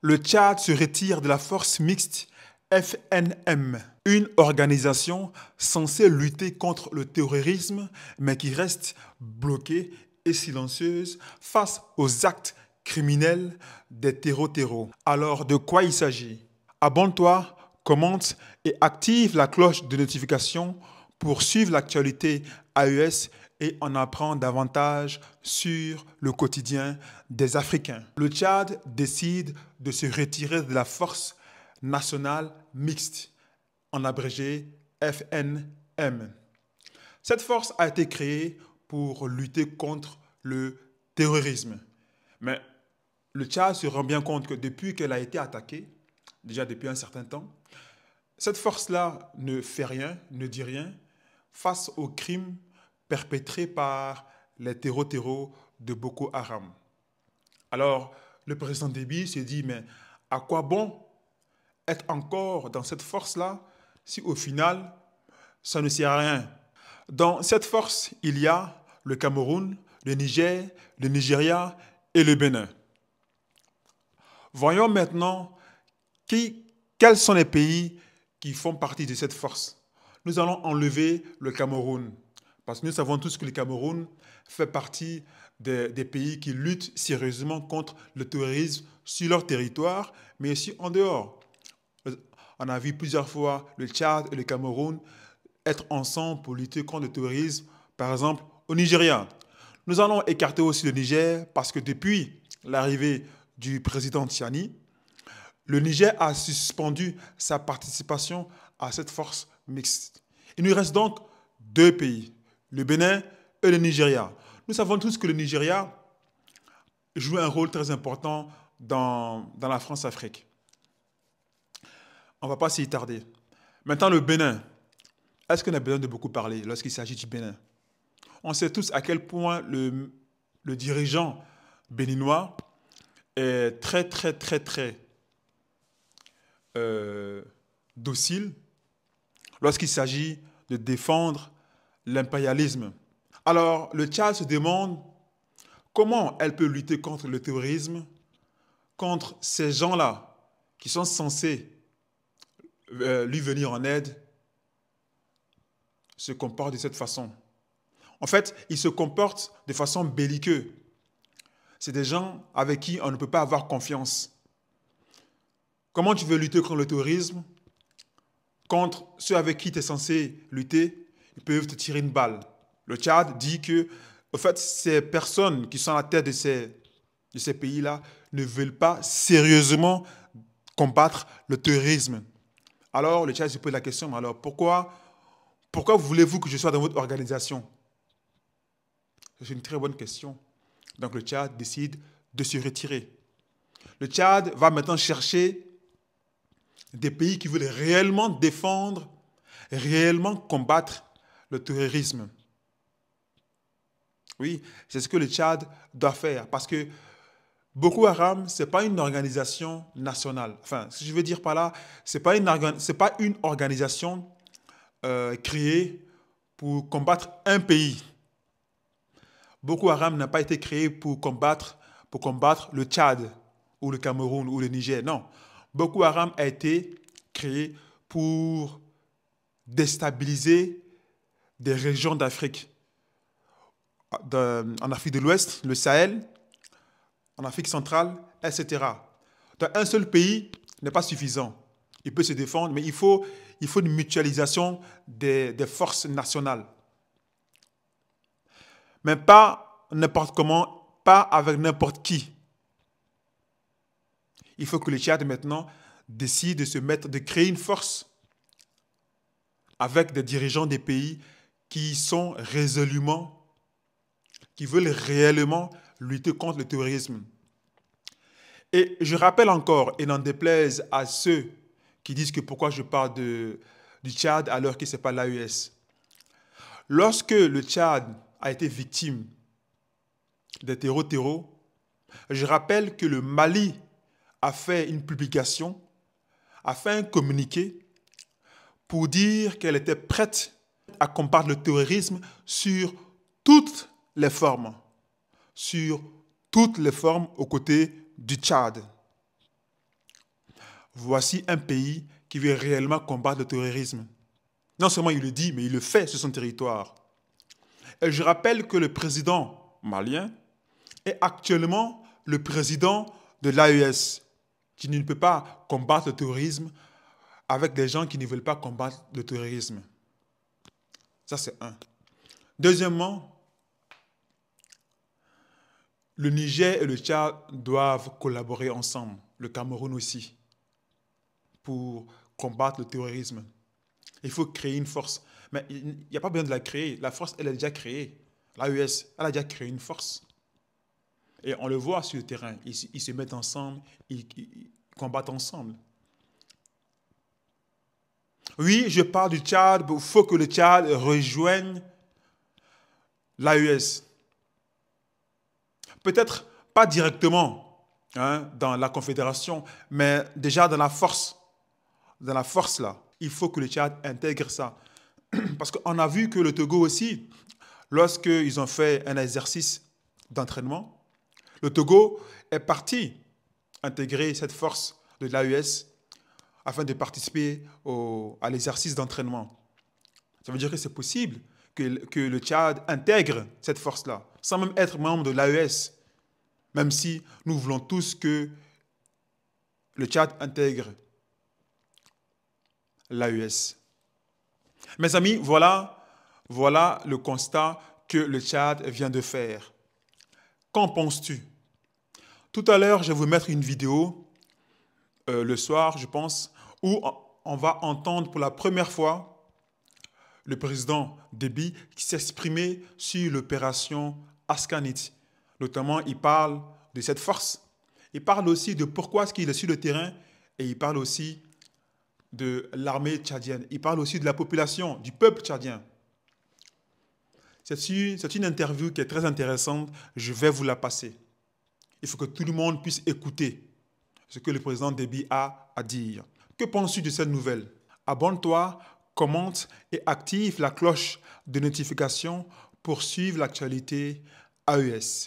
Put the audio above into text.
Le Tchad se retire de la force mixte FNM, une organisation censée lutter contre le terrorisme, mais qui reste bloquée et silencieuse face aux actes criminels des terreaux. Alors, de quoi il s'agit? Abonne-toi, commente et active la cloche de notification pour suivre l'actualité AES et en apprendre davantage sur le quotidien des Africains. Le Tchad décide de se retirer de la force nationale mixte, en abrégé FNM. Cette force a été créée pour lutter contre le terrorisme. Mais le Tchad se rend bien compte que depuis qu'elle a été attaquée, déjà depuis un certain temps, cette force-là ne fait rien, ne dit rien face aux crimes perpétrés par les terreaux de Boko Haram. Alors, le président Déby s'est dit, mais à quoi bon être encore dans cette force-là si au final, ça ne sert à rien? Dans cette force, il y a le Cameroun, le Niger, le Nigeria et le Bénin. Voyons maintenant quels sont les pays qui font partie de cette force. Nous allons enlever le Cameroun, parce que nous savons tous que le Cameroun fait partie des pays qui luttent sérieusement contre le terrorisme sur leur territoire, mais aussi en dehors. On a vu plusieurs fois le Tchad et le Cameroun être ensemble pour lutter contre le terrorisme, par exemple au Nigeria. Nous allons écarter aussi le Niger parce que depuis l'arrivée du président Tiani, le Niger a suspendu sa participation à cette force mixte. Il nous reste donc deux pays, le Bénin et le Nigeria. Nous savons tous que le Nigeria joue un rôle très important dans la France-Afrique. On ne va pas s'y tarder. Maintenant, le Bénin. Est-ce qu'on a besoin de beaucoup parler lorsqu'il s'agit du Bénin? On sait tous à quel point le dirigeant béninois est très docile lorsqu'il s'agit de défendre l'impérialisme. Alors, le Tchad se demande comment elle peut lutter contre le terrorisme, contre ces gens-là qui sont censés lui venir en aide, se comportent de cette façon. En fait, ils se comportent de façon belliqueuse. C'est des gens avec qui on ne peut pas avoir confiance. Comment tu veux lutter contre le terrorisme? Contre ceux avec qui tu es censé lutter, ils peuvent te tirer une balle. Le Tchad dit que, en fait, ces personnes qui sont à la tête de ces pays-là ne veulent pas sérieusement combattre le terrorisme. Alors, le Tchad se pose la question, alors pourquoi voulez-vous que je sois dans votre organisation? C'est une très bonne question. Donc le Tchad décide de se retirer. Le Tchad va maintenant chercher des pays qui veulent réellement défendre, réellement combattre le terrorisme. Oui, c'est ce que le Tchad doit faire parce que Boko Haram, ce n'est pas une organisation nationale. Enfin, ce que je veux dire par là, ce n'est pas une organisation créée pour combattre un pays. Boko Haram n'a pas été créé pour combattre le Tchad ou le Cameroun ou le Niger. Non. Boko Haram a été créé pour déstabiliser des régions d'Afrique. En Afrique de l'Ouest, le Sahel, en Afrique centrale, etc. Donc, un seul pays n'est pas suffisant. Il peut se défendre, mais il faut une mutualisation des forces nationales. Mais pas n'importe comment, pas avec n'importe qui. Il faut que le Tchad maintenant décide de créer une force avec des dirigeants des pays qui sont qui veulent réellement lutter contre le terrorisme. Et je rappelle encore, et n'en déplaise à ceux qui disent que pourquoi je parle du Tchad alors que ce n'est pas l'AES. Lorsque le Tchad a été victime des terreaux, je rappelle que le Mali a fait une publication, a fait un communiqué pour dire qu'elle était prête à combattre le terrorisme sur toutes les formes, aux côtés du Tchad. voici un pays qui veut réellement combattre le terrorisme. Non seulement il le dit, mais il le fait sur son territoire. Et je rappelle que le président malien est actuellement le président de l'AES, qui ne peut pas combattre le terrorisme avec des gens qui ne veulent pas combattre le terrorisme. Ça, c'est un. Deuxièmement, le Niger et le Tchad doivent collaborer ensemble, le Cameroun aussi, pour combattre le terrorisme. Il faut créer une force. Mais il n'y a pas besoin de la créer. La force, elle est déjà créée. L'AES, elle a déjà créé une force. Et on le voit sur le terrain. Ils se mettent ensemble, ils combattent ensemble. Oui, je parle du Tchad. Il faut que le Tchad rejoigne l'AES. Peut-être pas directement dans la Confédération, mais déjà dans la force. Dans la force, là. Il faut que le Tchad intègre ça. Parce qu'on a vu que le Togo aussi, lorsqu'ils ont fait un exercice d'entraînement, le Togo est parti intégrer cette force de l'AES afin de participer à l'exercice d'entraînement. Ça veut dire que c'est possible que le Tchad intègre cette force-là, sans même être membre de l'AES, même si nous voulons tous que le Tchad intègre l'AES. Mes amis, voilà le constat que le Tchad vient de faire. Qu'en penses-tu? Tout à l'heure, je vais vous mettre une vidéo, le soir, je pense, où on va entendre pour la première fois le président Déby qui s'exprimait sur l'opération Askanit. Notamment, il parle de cette force. Il parle aussi de pourquoi est-ce qu'il est sur le terrain et il parle aussi de l'armée tchadienne. Il parle aussi de la population, du peuple tchadien. C'est une interview qui est très intéressante. Je vais vous la passer. Il faut que tout le monde puisse écouter ce que le président Déby a à dire. Que penses-tu de cette nouvelle? Abonne-toi, commente et active la cloche de notification pour suivre l'actualité AES.